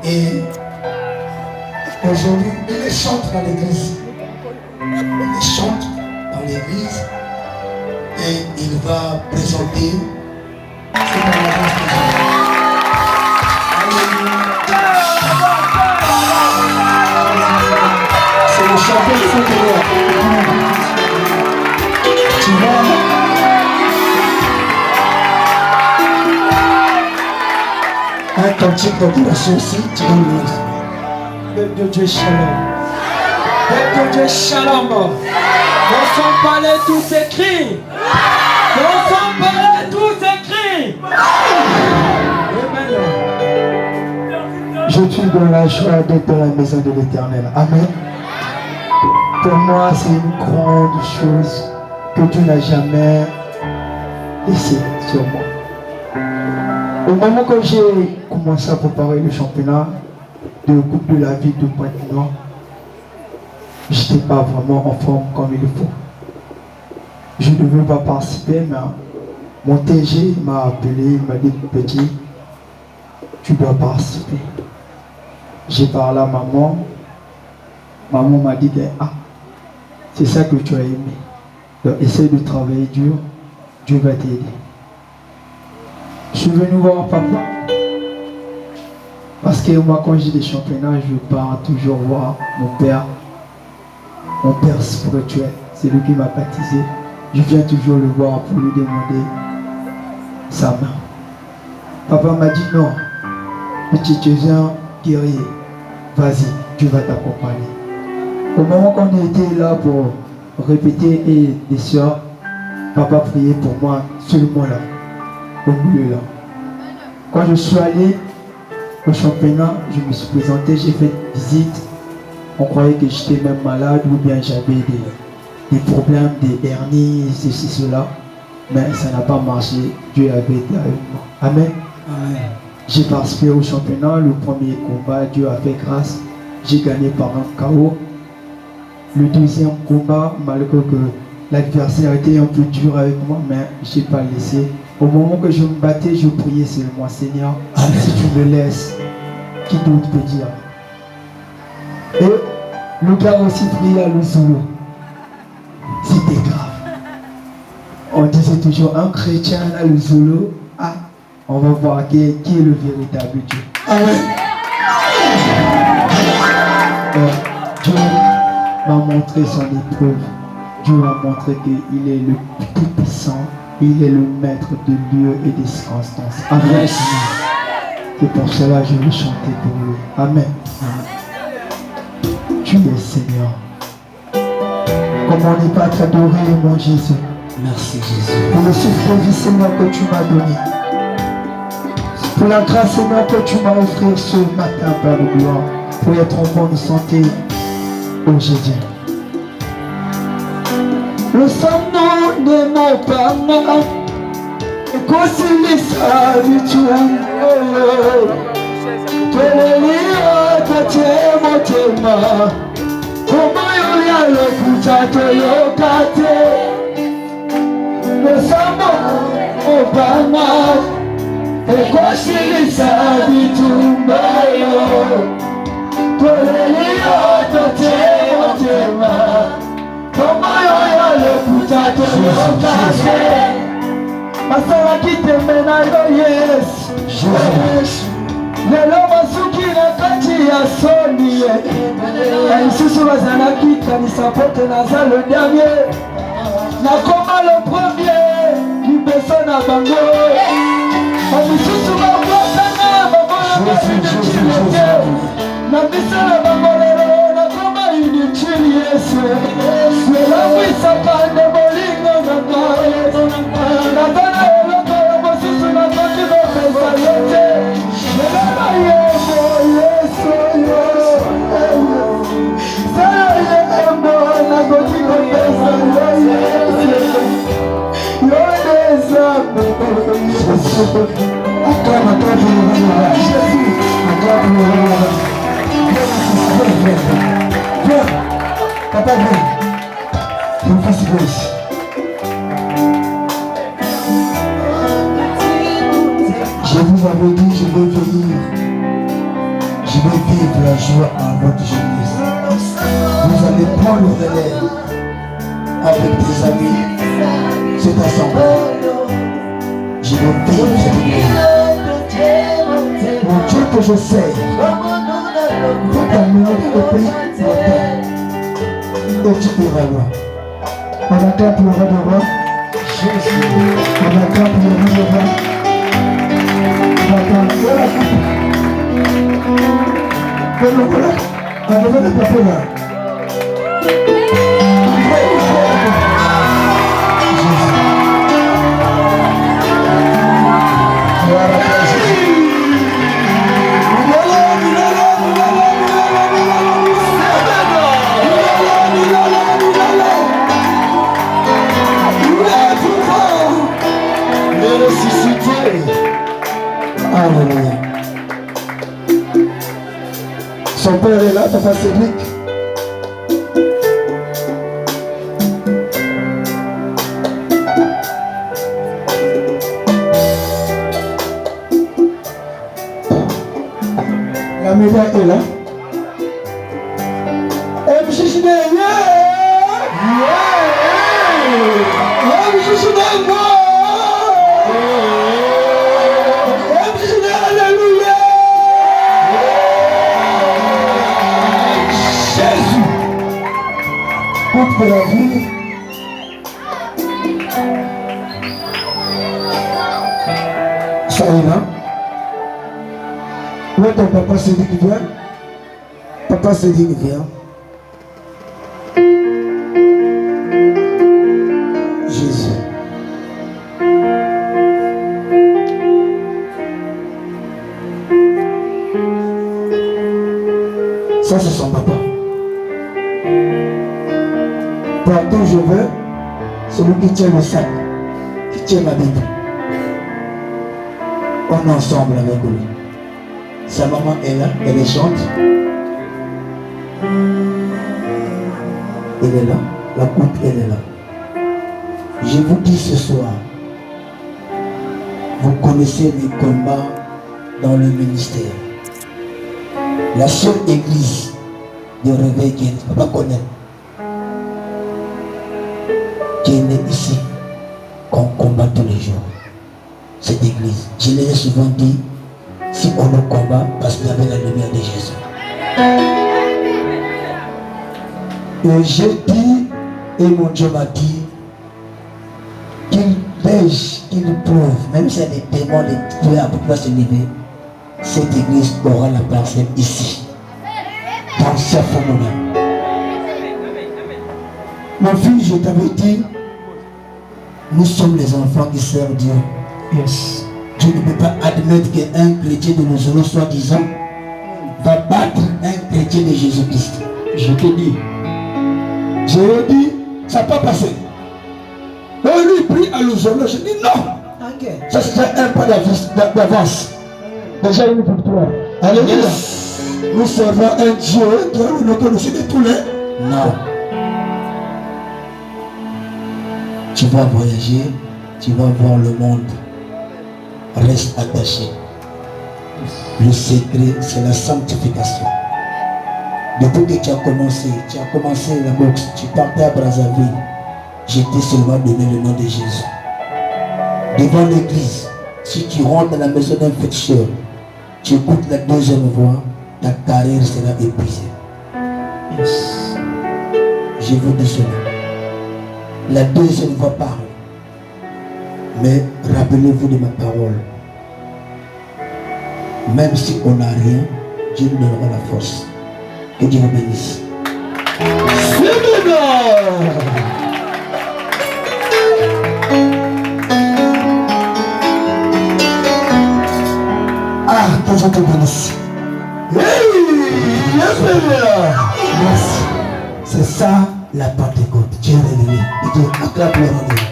Et aujourd'hui, il les chante dans l'église. Il les chante dans l'église. Et il va présenter ce palmarès que j'ai. C'est le chanteur de Saint-Éloi. Tu vois, un cantique d'adoration aussi, tu vas le Peuple de Dieu, shalom. Peuple de Dieu, shalom. Dans son palais, tout s'écrit. Dans son palais, tout s'écrit. Je suis dans la joie d'être dans la maison de l'Éternel. Amen. Pour moi, c'est une grande chose que Dieu n'a jamais laissée sur moi. Au moment où j'ai commencé à préparer le championnat de Coupe de la Ville de Pointe-Noire, je n'étais pas vraiment en forme comme il le faut. Je ne devais pas participer, mais mon TG m'a appelé, il m'a dit petit, tu dois participer. J'ai parlé à maman. Maman m'a dit, ah, c'est ça que tu as aimé. Donc essaye de travailler dur, Dieu va t'aider. Je suis venu voir papa. Parce que moi, quand j'ai des championnats, je pars toujours voir mon père spirituel. C'est lui qui m'a baptisé. Je viens toujours le voir pour lui demander sa main. Papa m'a dit non, petit, tu es un guerrier. Vas-y, Dieu va t'accompagner. Au moment qu'on était là pour répéter et des soeurs, papa priait pour moi seulement là, au milieu là. Quand je suis allé au championnat, je me suis présenté, j'ai fait une visite. On croyait que j'étais même malade ou bien j'avais des problèmes, des hernies, ceci, cela. Mais ça n'a pas marché. Dieu avait été avec moi. Amen. Amen. J'ai participé au championnat, le premier combat, Dieu a fait grâce. J'ai gagné par un KO. Le deuxième combat, malgré que l'adversaire était un peu dur avec moi, mais je n'ai pas laissé. Au moment que je me battais, je priais seulement, Seigneur, si tu me laisses, qui d'autre peut dire? Et le gars aussi priait à Luzolo. C'était grave. On disait toujours, un chrétien à Luzolo, ah, on va voir qui est le véritable Dieu. Amen. Dieu m'a montré son épreuve. Dieu m'a montré qu'il est le plus puissant. Il est le maître de lieux et des circonstances. Amen. C'est pour cela que je veux chanter pour lui. Amen. Tu es Seigneur. Comment ne pas t'adorer, mon Jésus? Merci Jésus. Pour le souffle de vie, Seigneur, que tu m'as donné. Pour la grâce, Seigneur, que tu m'as offert ce matin, Père de gloire, pour être en bonne santé aujourd'hui. Le sang de mon Père, et consilisa du tuan, tu es lié de tes motema, comment il y a le couteau yokate. Le sang de mon Père, et consilisa du tuan, tu es lié de tes motema. Comment il le couteau yokate. Masala qui te mène à yes. Lelo masuki na kati ya soni. Isusu bazana kita ni sapote na za le dernier. Na koma le premier qui besoin na bango. Isusu ba botana ba bona na bisa na bango lelo na koma inutile yes. Lelo wisa kande bolingo na kare. Na tana lelo ko bosusu na koki ba pesa yote. Lelo yemo yeso yo. Sala yemo na koki ba pesa yote. Yo desabe. Acaba todo mundo. Jesus, acaba mundo. Papa, viens. Je fasse ici. Je vous avais dit, je vais venir joie en votre jeunesse. Vous allez prendre le relais avec des amis, cette assemblée. Je veux vivre cette vie. Mon Dieu que je sais, vous t'amener au pays et tu iras loin. On attend pour le roi de roi. Jésus. On attend pour le roi de roi. On attend pour la coupe. Mais le voilà, on devait le taper là. Alléluia. Son père est là, papa Cédric. La médaille est là. De la vie. Ça est là. Où est ton papa Cédric qui vient? Papa Cédric vient. Jésus. Ça c'est son papa. Partout où je vais, celui qui tient le sac, qui tient ma Bible, on est ensemble avec lui. Sa maman est là, elle chante. Elle est là, la coupe elle est là. Je vous dis ce soir, vous connaissez les combats dans le ministère. La seule église de réveil qui ne peut pas connaître, qui est née ici, qu'on combat tous les jours. Cette église, je l'ai souvent dit, si on le combat, parce qu'il y avait la lumière de Jésus. Et j'ai dit, et mon Dieu m'a dit, qu'il pêche, qu'il prouve, même s'il y a des démons, les tueurs pour pouvoir se lever, cette église aura la parcelle ici, dans ce moment. Mon fils, je t'avais dit, nous sommes les enfants qui servent Dieu. Yes. Dieu ne peut pas admettre qu'un chrétien de nos jours, soi-disant, va battre un chrétien de Jésus-Christ. Je te dis. Je lui ai dit, ça n'a pas passé. Et lui prie à l'oiseau. Je dis non. Okay. Ça serait un pas d'avance. Déjà une victoire. Alléluia. Yes. Nous servons un Dieu qui nous connaissons de tous les. Non. Tu vas voyager, tu vas voir le monde. Reste attaché. Le secret, c'est la sanctification. Depuis que tu as commencé la boxe, tu partais à Brazzaville. Je t'ai seulement donné le nom de Jésus. Devant l'église, si tu rentres dans la maison d'un féticheur, tu écoutes la deuxième voix, ta carrière sera épuisée. Yes. Je vous dis cela. La deuxième voix parle. Mais rappelez-vous de ma parole. Même si on n'a rien, Dieu nous donnera la force. Que Dieu vous bénisse. Ah, que Dieu te bénisse. Merci. C'est ça la Pentecôte. Dieu est révélé. Et Dieu acclame le Dieu.